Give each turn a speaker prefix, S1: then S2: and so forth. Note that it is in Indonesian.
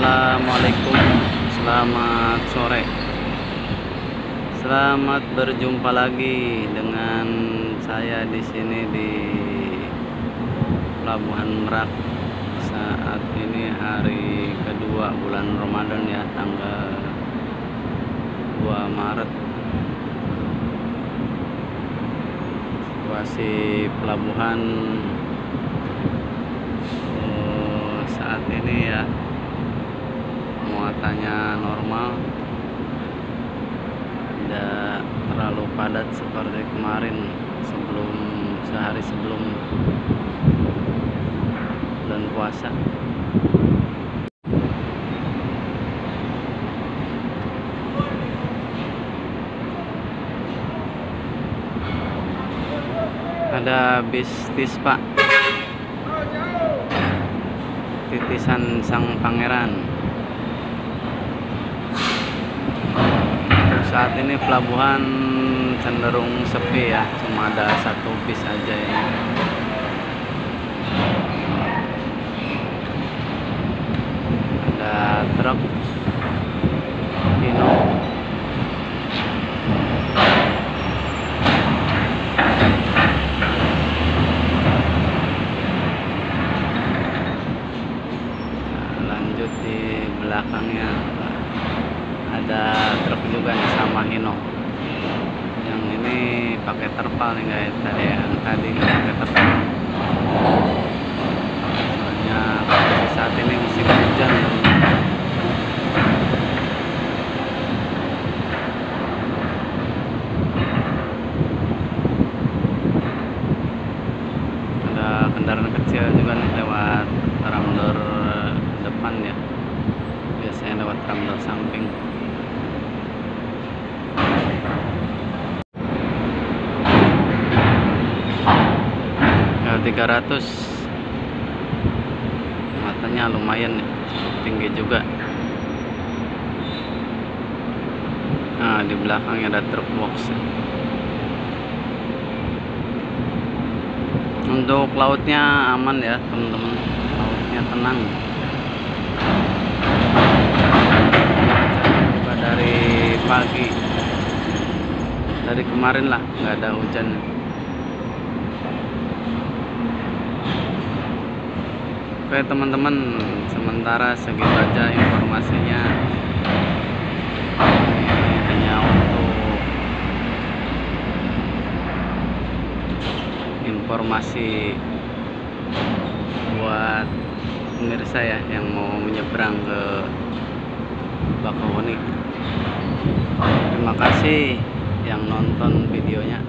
S1: Assalamualaikum, selamat sore. Selamat berjumpa lagi dengan saya di sini di Pelabuhan Merak. Saat ini hari kedua bulan Ramadan ya, tanggal 2 Maret. Situasi pelabuhan saat ini ya, muatannya normal, tidak terlalu padat seperti kemarin sehari sebelum bulan puasa. Ada bis Tispa Titisan Sang Pangeran. Saat ini pelabuhan cenderung sepi ya, cuma ada satu bis aja ya. Ada truk Hino, lanjut di belakangnya ada truk juga nih sama Hino. Yang ini pakai terpal nih guys, yang tadi nggak pakai terpal. Soalnya saat ini musim hujan. Ada kendaraan kecil juga nih lewat ramdor depan ya. Biasanya lewat ramdor samping. Ya, 300 matanya lumayan nih, tinggi juga. Nah, di belakangnya ada truk box. Untuk lautnya aman ya teman-teman, lautnya tenang. Coba dari pagi, dari kemarin lah nggak ada hujan. Oke teman-teman, sementara segitu aja informasinya. Ini hanya untuk informasi buat pemirsa ya yang mau menyeberang ke Bakauheni. Terima kasih yang nonton videonya.